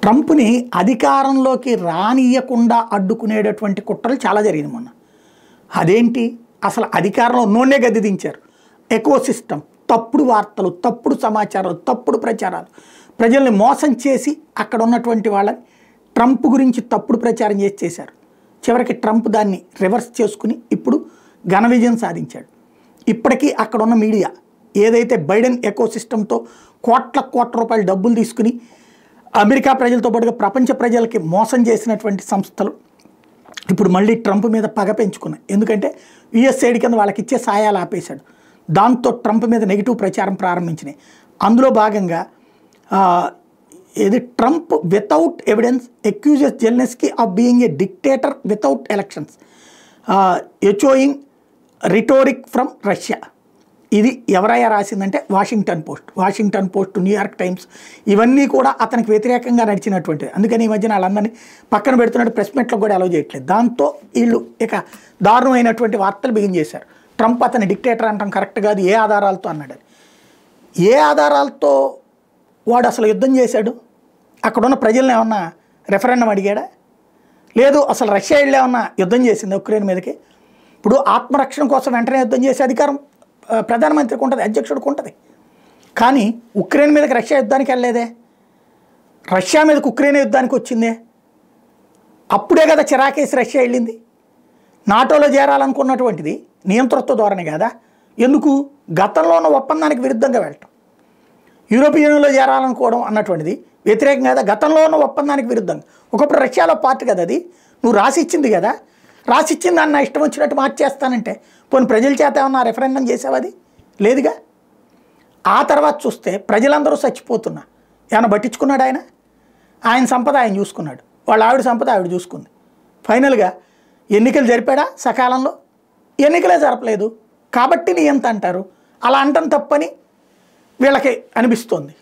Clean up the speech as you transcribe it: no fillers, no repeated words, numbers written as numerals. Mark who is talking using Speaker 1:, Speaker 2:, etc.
Speaker 1: ట్రంప్ని అధికారంలోకి రానియకుండా అడ్డుకునేటటువంటి కుట్రలు చాలా జరిగింది మొన్న. అదేంటి, అసలు అధికారంలో ఉన్నోనే గద్దె దించారు. ఎకో సిస్టమ్, తప్పుడు వార్తలు, తప్పుడు సమాచారాలు, తప్పుడు ప్రచారాలు, ప్రజల్ని మోసం చేసి అక్కడ ఉన్నటువంటి వాళ్ళని ట్రంప్ గురించి తప్పుడు ప్రచారం చేశారు. చివరికి ట్రంప్ దాన్ని రివర్స్ చేసుకుని ఇప్పుడు ఘన విజయం సాధించాడు. ఇప్పటికీ అక్కడ ఉన్న మీడియా ఏదైతే బైడెన్ ఎకో సిస్టంతో కోట్ల రూపాయల డబ్బులు తీసుకుని అమెరికా ప్రజలతో పాటుగా ప్రపంచ ప్రజలకి మోసం చేసినటువంటి సంస్థలు ఇప్పుడు మళ్ళీ ట్రంప్ మీద పగ పెంచుకున్నాయి. ఎందుకంటే యుఎస్ఐడి కింద వాళ్ళకి ఇచ్చే సాయాలు ఆపేశాడు. దాంతో ట్రంప్ మీద నెగిటివ్ ప్రచారం ప్రారంభించినాయి. అందులో భాగంగా ఏది Trump without evidence accuses Zelensky of being a dictator without elections, echoing rhetoric from Russia. ఇది ఎవరయ్యా రాసిందంటే వాషింగ్టన్ పోస్ట్, న్యూయార్క్ టైమ్స్, ఇవన్నీ కూడా అతనికి వ్యతిరేకంగా నడిచినటువంటిది. అందుకని ఈ మధ్యన వాళ్ళందరినీ పక్కన పెడుతున్నట్టు ప్రెస్ మీట్లో కూడా అలౌ చేయట్లేదు. దాంతో వీళ్ళు ఇక దారుణమైనటువంటి వార్తలు బిగిన్ చేశారు. ట్రంప్ అతని డిక్టేటర్ అంటాం కరెక్ట్ కాదు, ఏ ఆధారాలతో అన్నాడు. ఏ ఆధారాలతో వాడు అసలు యుద్ధం చేశాడు? అక్కడున్న ప్రజలను ఏమన్నా రెఫరెండం అడిగాడా? లేదు. అసలు రష్యా వెళ్ళి ఏమన్నా యుద్ధం చేసింది ఉక్రెయిన్ మీదకి? ఇప్పుడు ఆత్మరక్షణ కోసం వెంటనే యుద్ధం చేసే అధికారం ప్రధానమంత్రికి ఉంటుంది, అధ్యక్షుడికి ఉంటుంది. కానీ ఉక్రెయిన్ మీదకి రష్యా యుద్ధానికి వెళ్ళలేదే. రష్యా మీదకి ఉక్రెయిన్ యుద్ధానికి వచ్చిందే. అప్పుడే కదా చిరాకేసి రష్యా వెళ్ళింది. నాటోలో చేరాలనుకున్నటువంటిది నియంతృత్వ ధోరణి కదా. ఎందుకు? గతంలో ఉన్న ఒప్పందానికి విరుద్ధంగా వెళ్ళటం. యూరోపియన్ యూనియన్లో చేరాలనుకోవడం అన్నటువంటిది వ్యతిరేకం కదా, గతంలో ఉన్న ఒప్పందానికి విరుద్ధంగా. ఒకప్పుడు రష్యాలో పార్టీ కదా అది, నువ్వు రాసి ఇచ్చింది కదా, రాసి ఇచ్చింది దాన్ని నా ఇష్టం వచ్చినట్టు మార్చేస్తానంటే పోనీ ప్రజల చేత ఏమన్నా రెఫరెండం చేసావు? అది లేదుగా. ఆ తర్వాత చూస్తే ప్రజలందరూ చచ్చిపోతున్నా ఏమైనా పట్టించుకున్నాడు ఆయన? ఆయన సంపద ఆయన చూసుకున్నాడు, వాళ్ళ ఆవిడ సంపద ఆవిడ చూసుకుంది. ఫైనల్గా ఎన్నికలు జరిపాడా సకాలంలో? ఎన్నికలే జరపలేదు. కాబట్టి నీ ఎంత అంటారు? అలా అంటం తప్పని వీళ్ళకి అనిపిస్తోంది.